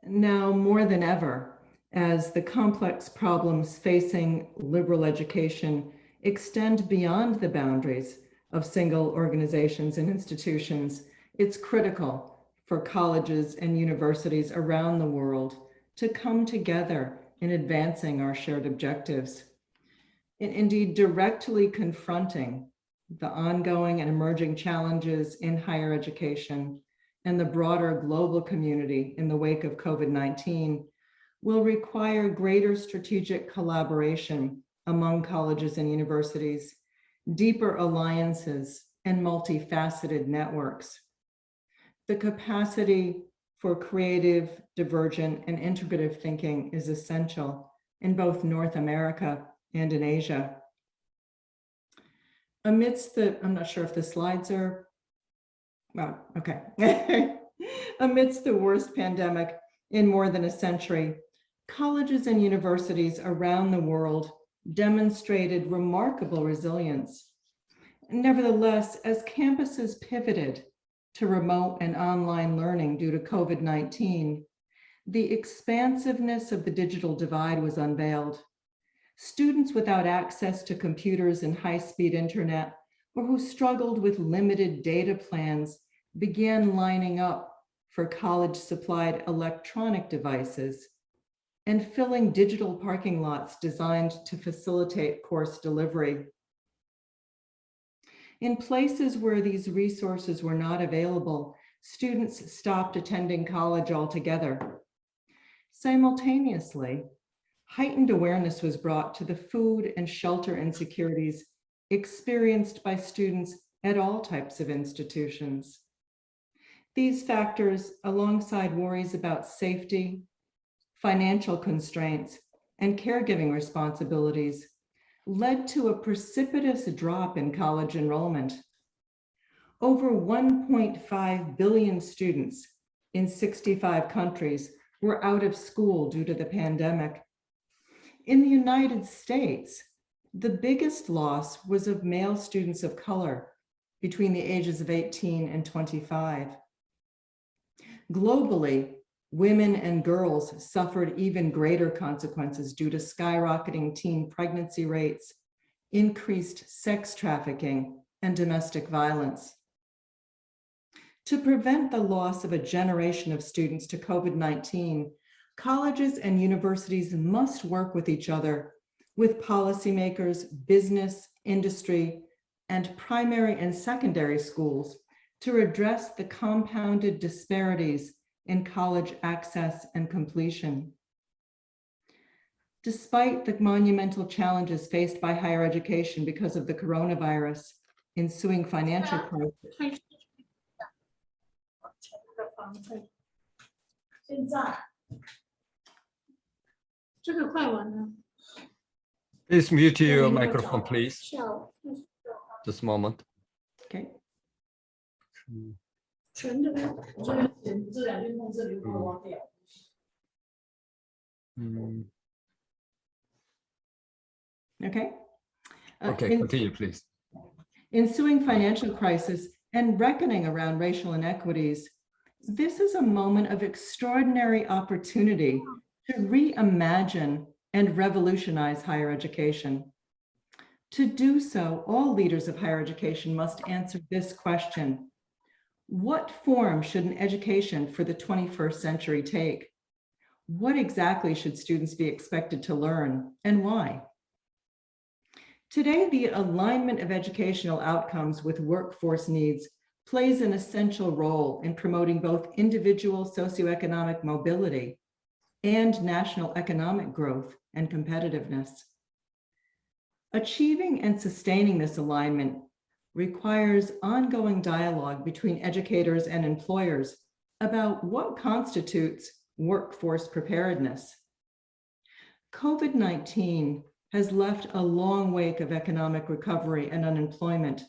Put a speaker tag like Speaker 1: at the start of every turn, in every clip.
Speaker 1: Now more than ever, as the complex problems facing liberal education extend beyond the boundaries of single organizations and institutions, it's critical for colleges and universities around the world to come together in advancing our shared objectives. And indeed, directly confronting the ongoing and emerging challenges in higher education and the broader global community in the wake of COVID-19 will require greater strategic collaboration among colleges and universities, deeper alliances, and multifaceted networks. The capacity for creative, divergent, and integrative thinking is essential in both North America and in Asia. Amidst the, I'm not sure if the slides are, well, okay. Amidst the worst pandemic in more than a century, colleges and universities around the world demonstrated remarkable resilience. Nevertheless, as campuses pivoted to remote and online learning due to COVID-19, the expansiveness of the digital divide was unveiled. Students without access to computers and high-speed internet, or who struggled with limited data plans, began lining up for college-supplied electronic devices and filling digital parking lots designed to facilitate course delivery. In places where these resources were not available, students stopped attending college altogether. Simultaneously, heightened awareness was brought to the food and shelter insecurities experienced by students at all types of institutions. These factors, alongside worries about safety, financial constraints, and caregiving responsibilities, led to a precipitous drop in college enrollment. Over 1.5 billion students in 65 countries were out of school due to the pandemic. In the United States, the biggest loss was of male students of color between the ages of 18 and 25. Globally, women and girls suffered even greater consequences due to skyrocketing teen pregnancy rates, increased sex trafficking, and domestic violence. To prevent the loss of a generation of students to COVID-19, colleges and universities must work with each other, with policymakers, business, industry, and primary and secondary schools to address the compounded disparities in college access and completion. Despite the monumental challenges faced by higher education because of the coronavirus, ensuing financial crisis,
Speaker 2: Please mute your microphone, please. Just a moment.
Speaker 1: Okay. Okay.
Speaker 2: Okay, continue, please.
Speaker 1: Ensuing financial crisis and reckoning around racial inequities, this is a moment of extraordinary opportunity to reimagine and revolutionize higher education. To do so, all leaders of higher education must answer this question: what form should an education for the 21st century take? What exactly should students be expected to learn, and why? Today, the alignment of educational outcomes with workforce needs plays an essential role in promoting both individual socioeconomic mobility and national economic growth and competitiveness. Achieving and sustaining this alignment requires ongoing dialogue between educators and employers about what constitutes workforce preparedness. COVID-19 has left a long wake of economic recovery and unemployment.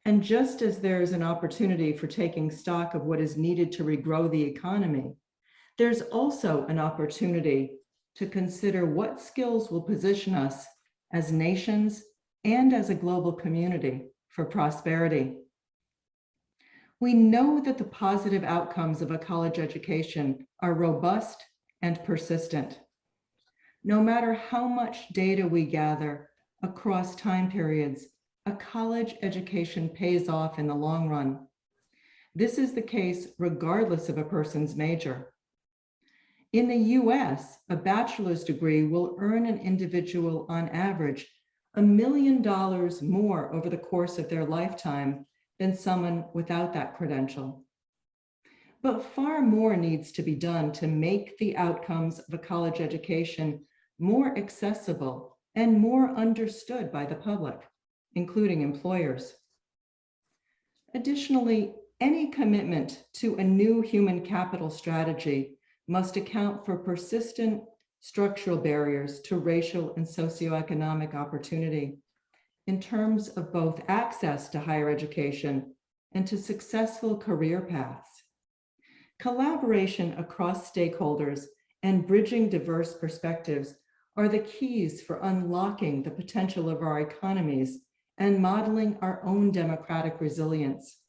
Speaker 1: And just as there is an opportunity for taking stock of what is needed to regrow the economy, there's also an opportunity to consider what skills will position us as nations and as a global community for prosperity. We know that the positive outcomes of a college education are robust and persistent. No matter how much data we gather across time periods, a college education pays off in the long run. This is the case regardless of a person's major. In the US, a bachelor's degree will earn an individual on average $1 million more over the course of their lifetime than someone without that credential. But far more needs to be done to make the outcomes of a college education more accessible and more understood by the public, including employers. Additionally, any commitment to a new human capital strategy must account for persistent structural barriers to racial and socioeconomic opportunity in terms of both access to higher education and to successful career paths. Collaboration across stakeholders and bridging diverse perspectives are the keys for unlocking the potential of our economies and modeling our own democratic resilience.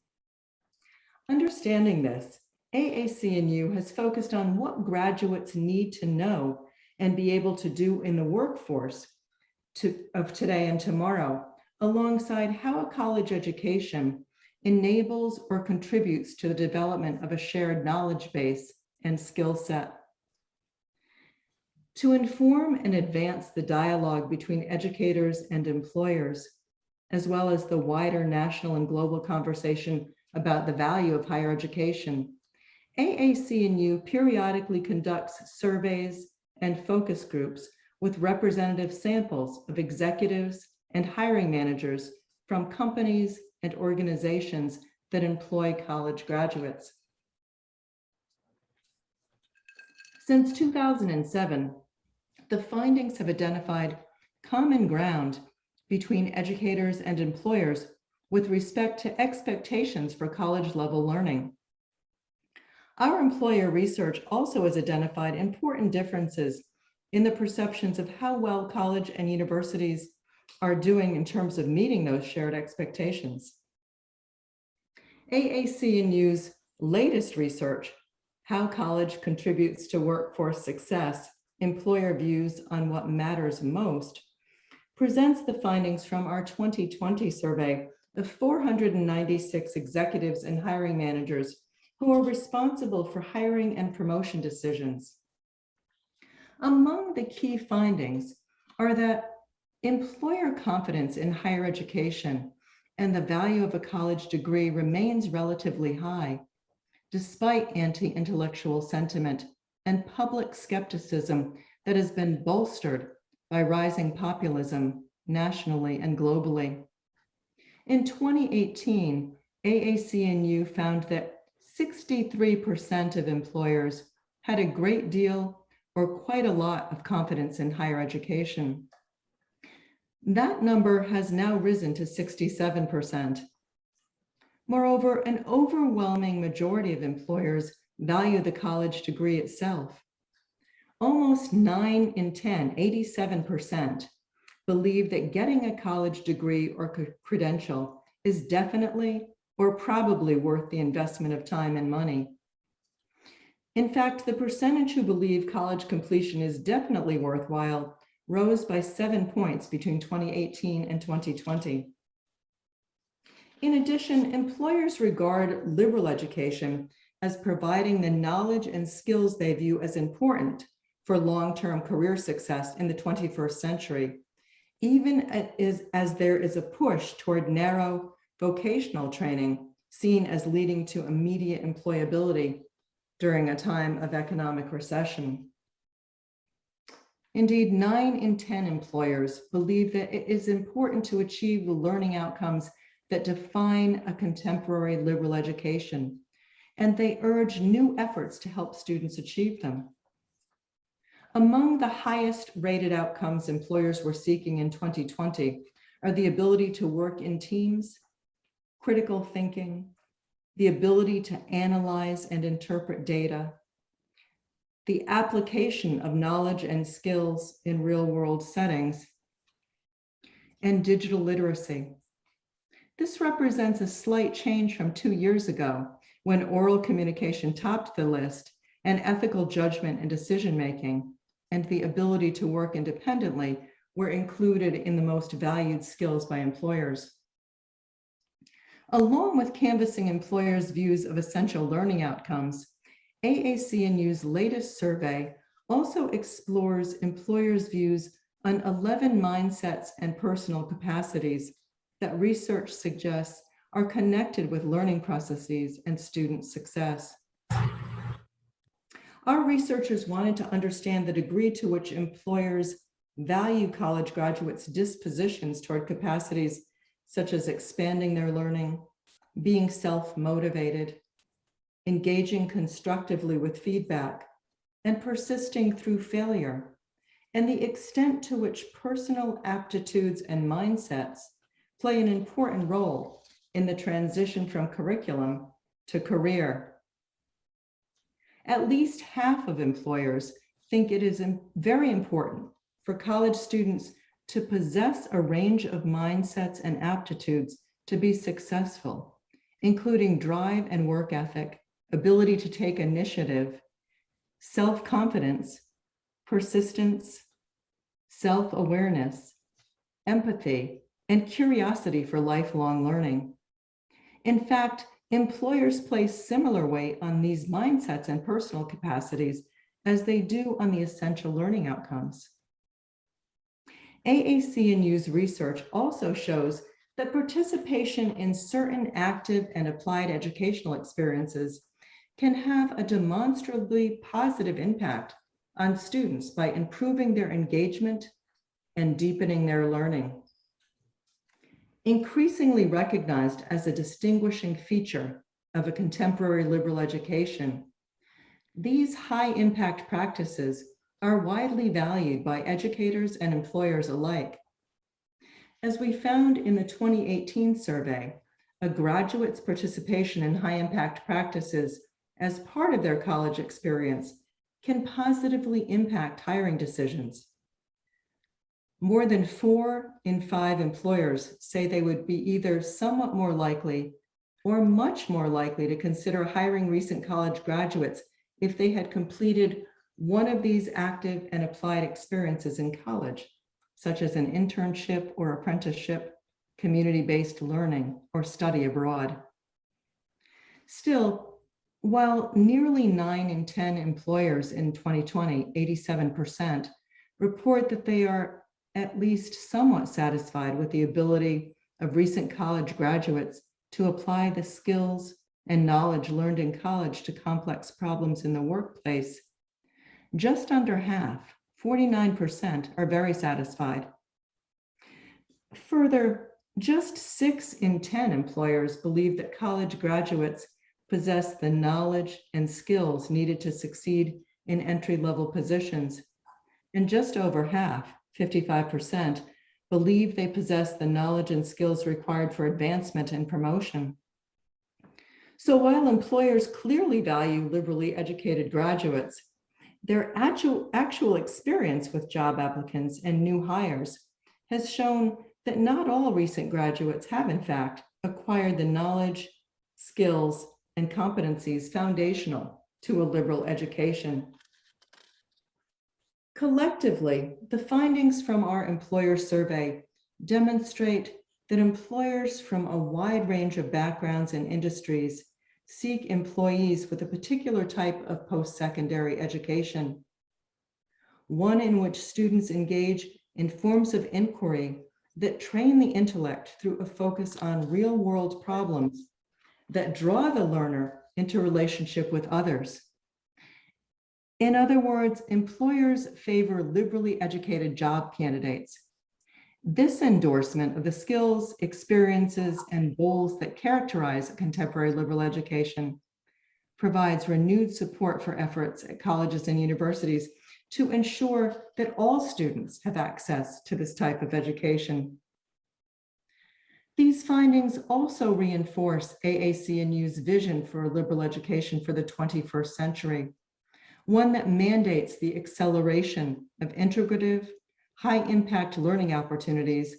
Speaker 1: Understanding this, AAC&U has focused on what graduates need to know and be able to do in the workforce of today and tomorrow, alongside how a college education enables or contributes to the development of a shared knowledge base and skill set. To inform and advance the dialogue between educators and employers, as well as the wider national and global conversation about the value of higher education, AAC&U periodically conducts surveys and focus groups with representative samples of executives and hiring managers from companies and organizations that employ college graduates. Since 2007, the findings have identified common ground between educators and employers with respect to expectations for college-level learning. Our employer research also has identified important differences in the perceptions of how well college and universities are doing in terms of meeting those shared expectations. AAC&U's latest research, How College Contributes to Workforce Success, Employer Views on What Matters Most, presents the findings from our 2020 survey of 496 executives and hiring managers who are responsible for hiring and promotion decisions. Among the key findings are that employer confidence in higher education and the value of a college degree remains relatively high, despite anti-intellectual sentiment and public skepticism that has been bolstered by rising populism nationally and globally. In 2018, AAC&U found that 63% of employers had a great deal or quite a lot of confidence in higher education. That number has now risen to 67%. Moreover, an overwhelming majority of employers value the college degree itself. Almost 9 in 10, 87%, believe that getting a college degree or credential is definitely or probably worth the investment of time and money. In fact, the percentage who believe college completion is definitely worthwhile rose by 7 points between 2018 and 2020. In addition, employers regard liberal education as providing the knowledge and skills they view as important for long-term career success in the 21st century, even as there is a push toward narrow vocational training seen as leading to immediate employability during a time of economic recession. Indeed, 9 in 10 employers believe that it is important to achieve the learning outcomes that define a contemporary liberal education, and they urge new efforts to help students achieve them. Among the highest rated outcomes employers were seeking in 2020 are the ability to work in teams, critical thinking, the ability to analyze and interpret data, the application of knowledge and skills in real-world settings, and digital literacy. This represents a slight change from 2 years ago, when oral communication topped the list and ethical judgment and decision-making and the ability to work independently were included in the most valued skills by employers. Along with canvassing employers' views of essential learning outcomes, AAC&U's latest survey also explores employers' views on 11 mindsets and personal capacities that research suggests are connected with learning processes and student success. Our researchers wanted to understand the degree to which employers value college graduates' dispositions toward capacities such as expanding their learning, being self-motivated, engaging constructively with feedback, and persisting through failure, and the extent to which personal aptitudes and mindsets play an important role in the transition from curriculum to career. At least half of employers think it is very important for college students to possess a range of mindsets and aptitudes to be successful, including drive and work ethic, ability to take initiative, self-confidence, persistence, self-awareness, empathy, and curiosity for lifelong learning. In fact, employers place similar weight on these mindsets and personal capacities as they do on the essential learning outcomes. AAC&U's research also shows that participation in certain active and applied educational experiences can have a demonstrably positive impact on students by improving their engagement and deepening their learning. Increasingly recognized as a distinguishing feature of a contemporary liberal education, these high-impact practices are widely valued by educators and employers alike. As we found in the 2018 survey, a graduate's participation in high-impact practices as part of their college experience can positively impact hiring decisions. More than 4 in 5 employers say they would be either somewhat more likely or much more likely to consider hiring recent college graduates if they had completed one of these active and applied experiences in college, such as an internship or apprenticeship, community-based learning, or study abroad. Still, while nearly 9 in 10 employers in 2020, 87%, report that they are at least somewhat satisfied with the ability of recent college graduates to apply the skills and knowledge learned in college to complex problems in the workplace, just under half, 49%, are very satisfied. Further, just 6 in 10 employers believe that college graduates possess the knowledge and skills needed to succeed in entry-level positions, and just over half, 55%, believe they possess the knowledge and skills required for advancement and promotion. So while employers clearly value liberally educated graduates, their actual experience with job applicants and new hires has shown that not all recent graduates have, in fact, acquired the knowledge, skills, and competencies foundational to a liberal education. Collectively, the findings from our employer survey demonstrate that employers from a wide range of backgrounds and industries seek employees with a particular type of post-secondary education, one in which students engage in forms of inquiry that train the intellect through a focus on real-world problems that draw the learner into relationship with others. In other words, employers favor liberally educated job candidates. This endorsement of the skills, experiences, and goals that characterize contemporary liberal education provides renewed support for efforts at colleges and universities to ensure that all students have access to this type of education. These findings also reinforce AAC&U's vision for a liberal education for the 21st century, one that mandates the acceleration of integrative, high-impact learning opportunities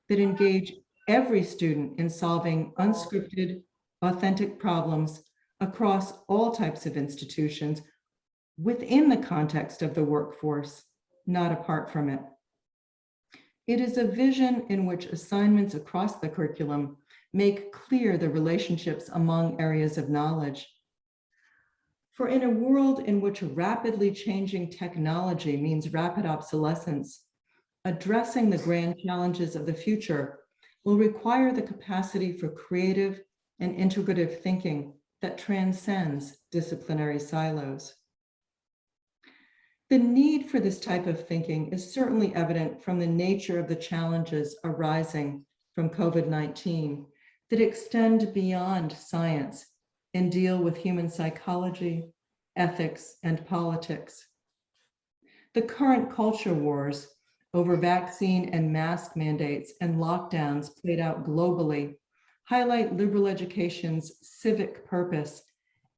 Speaker 1: that engage every student in solving unscripted, authentic problems across all types of institutions within the context of the workforce, not apart from it. It is a vision in which assignments across the curriculum make clear the relationships among areas of knowledge. For in a world in which rapidly changing technology means rapid obsolescence, addressing the grand challenges of the future will require the capacity for creative and integrative thinking that transcends disciplinary silos. The need for this type of thinking is certainly evident from the nature of the challenges arising from COVID-19 that extend beyond science and deal with human psychology, ethics, and politics. The current culture wars over vaccine and mask mandates and lockdowns played out globally highlight liberal education's civic purpose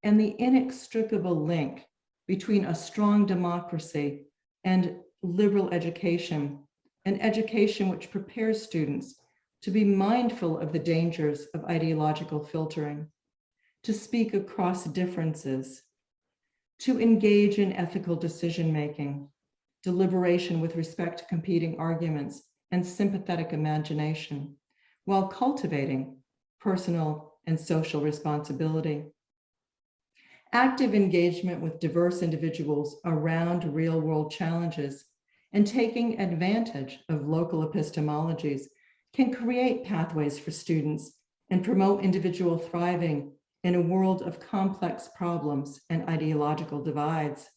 Speaker 1: and the inextricable link between a strong democracy and liberal education, an education which prepares students to be mindful of the dangers of ideological filtering, to speak across differences, to engage in ethical decision-making, deliberation with respect to competing arguments, and sympathetic imagination, while cultivating personal and social responsibility. Active engagement with diverse individuals around real-world challenges and taking advantage of local epistemologies can create pathways for students and promote individual thriving in a world of complex problems and ideological divides.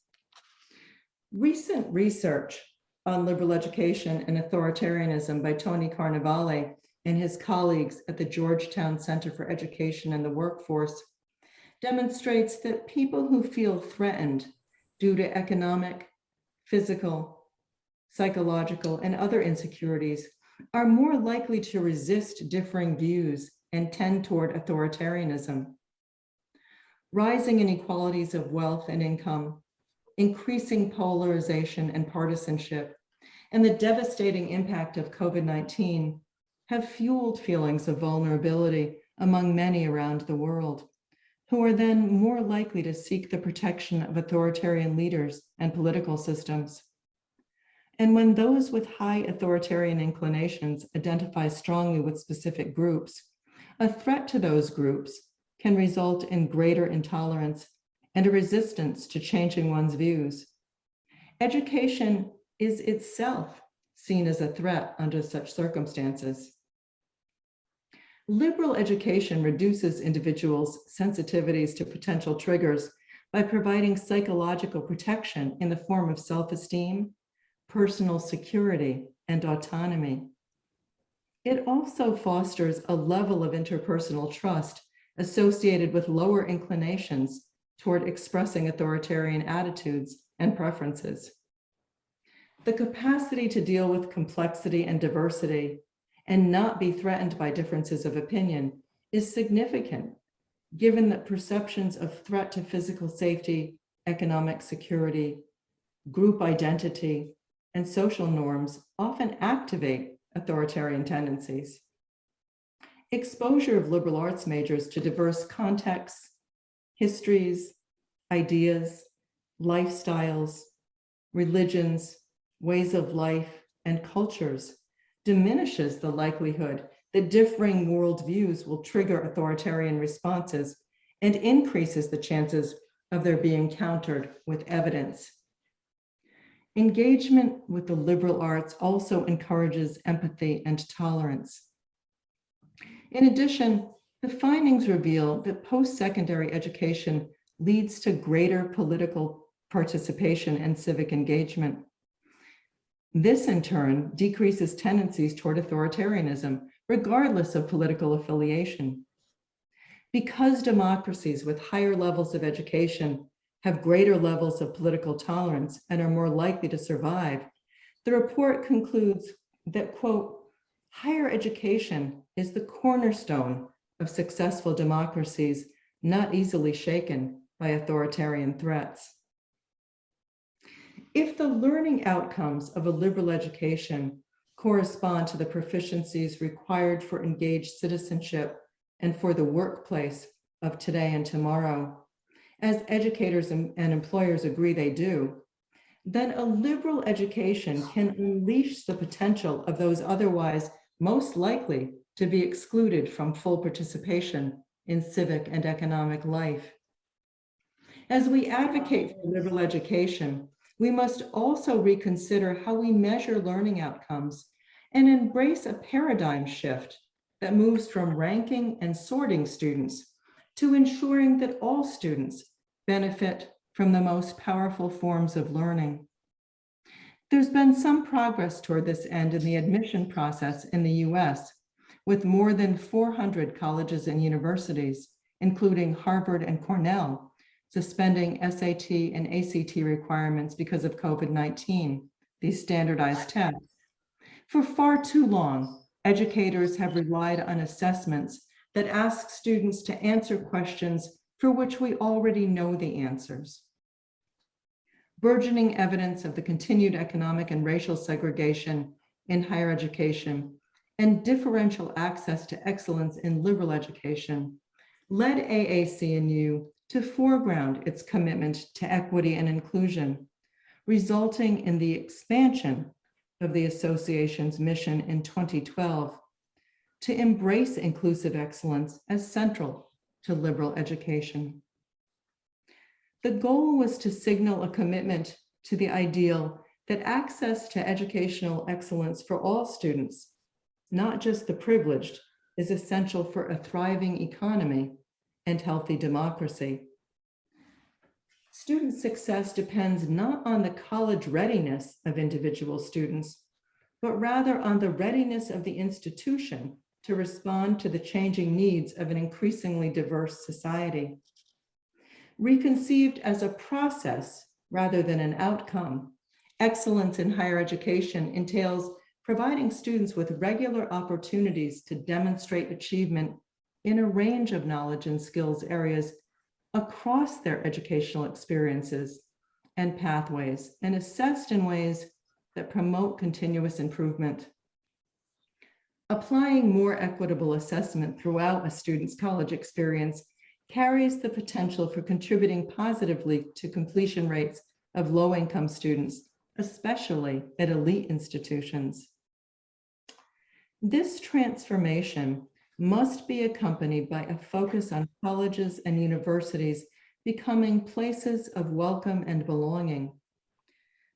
Speaker 1: Recent research on liberal education and authoritarianism by Tony Carnevale and his colleagues at the Georgetown Center for Education and the Workforce demonstrates that people who feel threatened due to economic, physical, psychological, and other insecurities are more likely to resist differing views and tend toward authoritarianism. Rising inequalities of wealth and income, increasing polarization and partisanship, and the devastating impact of COVID-19 have fueled feelings of vulnerability among many around the world, who are then more likely to seek the protection of authoritarian leaders and political systems. And when those with high authoritarian inclinations identify strongly with specific groups, a threat to those groups can result in greater intolerance and a resistance to changing one's views. Education is itself seen as a threat under such circumstances. Liberal education reduces individuals' sensitivities to potential triggers by providing psychological protection in the form of self-esteem, personal security, and autonomy. It also fosters a level of interpersonal trust associated with lower inclinations toward expressing authoritarian attitudes and preferences. The capacity to deal with complexity and diversity and not be threatened by differences of opinion is significant, given that perceptions of threat to physical safety, economic security, group identity, and social norms often activate authoritarian tendencies. Exposure of liberal arts majors to diverse contexts, histories, ideas, lifestyles, religions, ways of life, and cultures diminishes the likelihood that differing worldviews will trigger authoritarian responses and increases the chances of their being countered with evidence. Engagement with the liberal arts also encourages empathy and tolerance. In addition, the findings reveal that post-secondary education leads to greater political participation and civic engagement. This, in turn, decreases tendencies toward authoritarianism, regardless of political affiliation. Because democracies with higher levels of education have greater levels of political tolerance and are more likely to survive, the report concludes that, quote, higher education is the cornerstone of successful democracies, not easily shaken by authoritarian threats. If the learning outcomes of a liberal education correspond to the proficiencies required for engaged citizenship and for the workplace of today and tomorrow, as educators and employers agree they do, then a liberal education can unleash the potential of those otherwise most likely to be excluded from full participation in civic and economic life. As we advocate for liberal education, we must also reconsider how we measure learning outcomes and embrace a paradigm shift that moves from ranking and sorting students to ensuring that all students benefit from the most powerful forms of learning. There's been some progress toward this end in the admission process in the US, with more than 400 colleges and universities, including Harvard and Cornell, suspending SAT and ACT requirements because of COVID-19, these standardized tests. For far too long, educators have relied on assessments that ask students to answer questions for which we already know the answers. Burgeoning evidence of the continued economic and racial segregation in higher education and differential access to excellence in liberal education led AAC&U to foreground its commitment to equity and inclusion, resulting in the expansion of the association's mission in 2012 to embrace inclusive excellence as central to liberal education. The goal was to signal a commitment to the ideal that access to educational excellence for all students, not just the privileged, is essential for a thriving economy and healthy democracy. Student success depends not on the college readiness of individual students, but rather on the readiness of the institution to respond to the changing needs of an increasingly diverse society. Reconceived as a process rather than an outcome, excellence in higher education entails providing students with regular opportunities to demonstrate achievement in a range of knowledge and skills areas across their educational experiences and pathways, and assessed in ways that promote continuous improvement. Applying more equitable assessment throughout a student's college experience carries the potential for contributing positively to completion rates of low-income students, especially at elite institutions. This transformation must be accompanied by a focus on colleges and universities becoming places of welcome and belonging.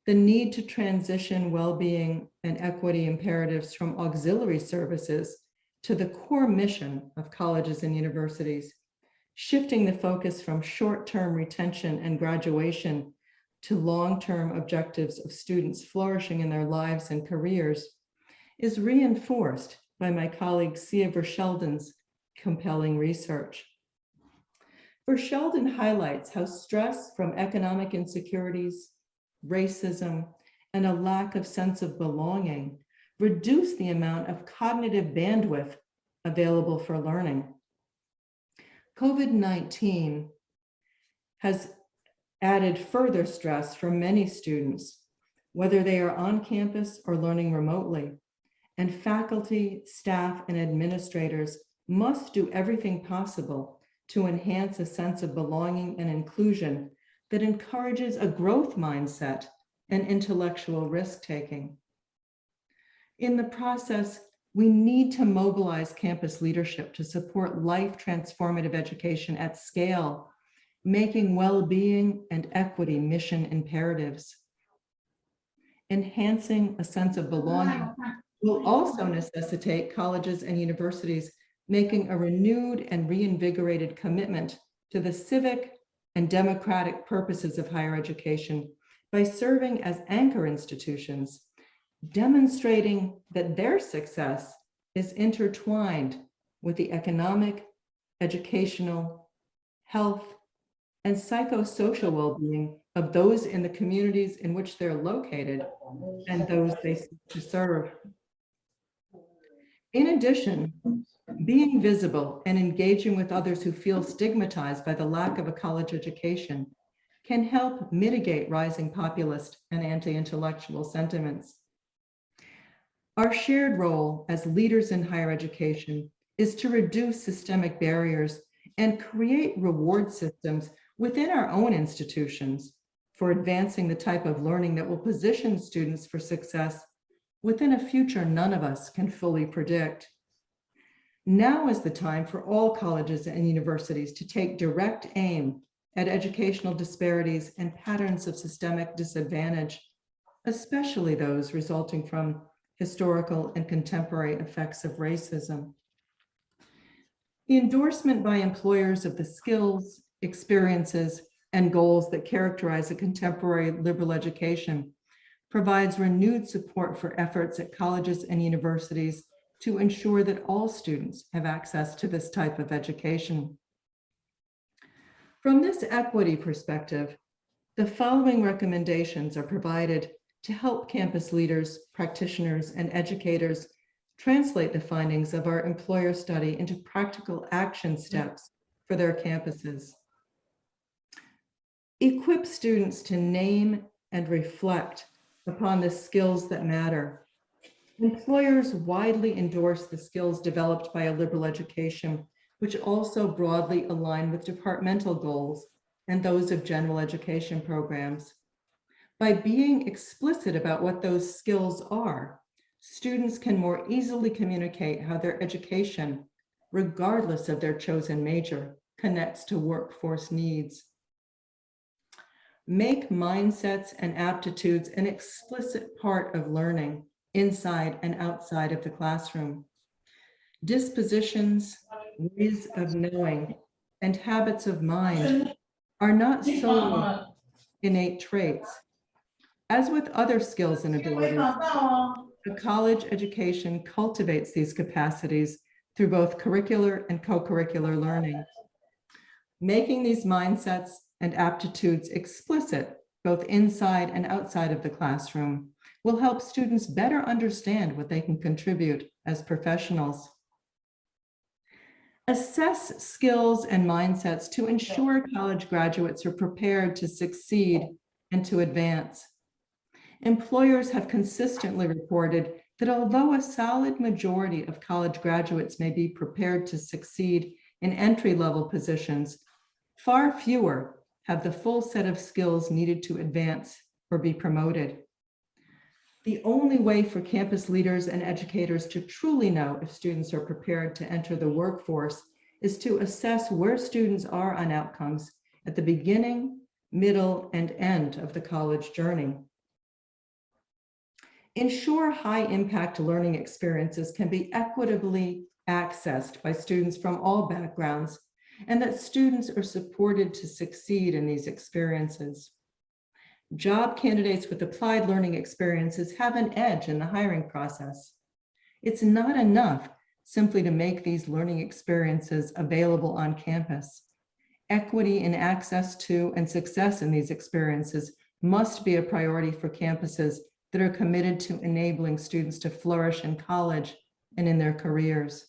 Speaker 1: The need to transition well-being and equity imperatives from auxiliary services to the core mission of colleges and universities, shifting the focus from short-term retention and graduation to long-term objectives of students flourishing in their lives and careers, is reinforced by my colleague Sia Verschelden's compelling research. Verschelden highlights how stress from economic insecurities, racism, and a lack of sense of belonging reduce the amount of cognitive bandwidth available for learning. COVID-19 has added further stress for many students, whether they are on campus or learning remotely, and faculty, staff, and administrators must do everything possible to enhance a sense of belonging and inclusion that encourages a growth mindset and intellectual risk-taking. In the process, we need to mobilize campus leadership to support life-transformative education at scale, making well-being and equity mission imperatives. Enhancing a sense of belonging will also necessitate colleges and universities making a renewed and reinvigorated commitment to the civic and democratic purposes of higher education by serving as anchor institutions, demonstrating that their success is intertwined with the economic, educational, health, and psychosocial well-being of those in the communities in which they're located and those they seek to serve. In addition, being visible and engaging with others who feel stigmatized by the lack of a college education can help mitigate rising populist and anti-intellectual sentiments. Our shared role as leaders in higher education is to reduce systemic barriers and create reward systems within our own institutions for advancing the type of learning that will position students for success within a future none of us can fully predict. Now is the time for all colleges and universities to take direct aim at educational disparities and patterns of systemic disadvantage, especially those resulting from historical and contemporary effects of racism. The endorsement by employers of the skills, experiences, and goals that characterize a contemporary liberal education provides renewed support for efforts at colleges and universities to ensure that all students have access to this type of education. From this equity perspective, the following recommendations are provided to help campus leaders, practitioners, and educators translate the findings of our employer study into practical action steps for their campuses. Equip students to name and reflect upon the skills that matter. Employers widely endorse the skills developed by a liberal education, which also broadly align with departmental goals and those of general education programs. By being explicit about what those skills are, students can more easily communicate how their education, regardless of their chosen major, connects to workforce needs. Make mindsets and aptitudes an explicit part of learning inside and outside of the classroom. Dispositions, ways of knowing, and habits of mind are not solely innate traits. As with other skills and abilities, a college education cultivates these capacities through both curricular and co-curricular learning. Making these mindsets and aptitudes explicit, both inside and outside of the classroom, will help students better understand what they can contribute as professionals. Assess skills and mindsets to ensure college graduates are prepared to succeed and to advance. Employers have consistently reported that although a solid majority of college graduates may be prepared to succeed in entry-level positions, far fewer have the full set of skills needed to advance or be promoted. The only way for campus leaders and educators to truly know if students are prepared to enter the workforce is to assess where students are on outcomes at the beginning, middle, and end of the college journey. Ensure high-impact learning experiences can be equitably accessed by students from all backgrounds, and that students are supported to succeed in these experiences. Job candidates with applied learning experiences have an edge in the hiring process. It's not enough simply to make these learning experiences available on campus. Equity in access to and success in these experiences must be a priority for campuses that are committed to enabling students to flourish in college and in their careers.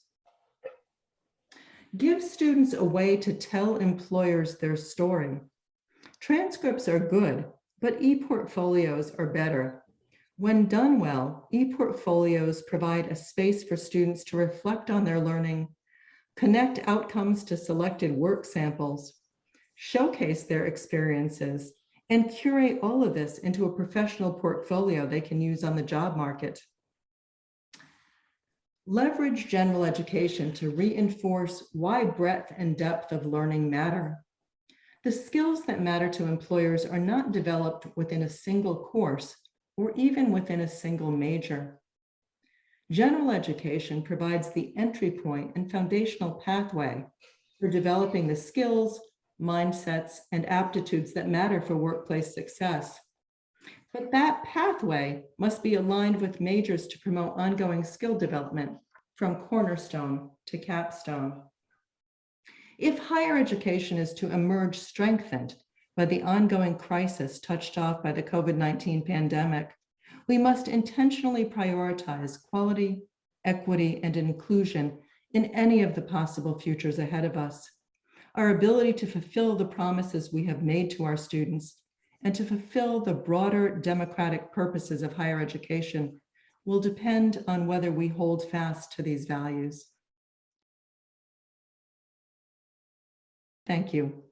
Speaker 1: Give students a way to tell employers their story. Transcripts are good, but e-portfolios are better. When done well, e-portfolios provide a space for students to reflect on their learning, connect outcomes to selected work samples, showcase their experiences, and curate all of this into a professional portfolio they can use on the job market. Leverage general education to reinforce why breadth and depth of learning matter. The skills that matter to employers are not developed within a single course or even within a single major. General education provides the entry point and foundational pathway for developing the skills, mindsets, and aptitudes that matter for workplace success. But that pathway must be aligned with majors to promote ongoing skill development from cornerstone to capstone. If higher education is to emerge strengthened by the ongoing crisis touched off by the COVID-19 pandemic, we must intentionally prioritize quality, equity, and inclusion in any of the possible futures ahead of us. Our ability to fulfill the promises we have made to our students and to fulfill the broader democratic purposes of higher education will depend on whether we hold fast to these values. Thank you.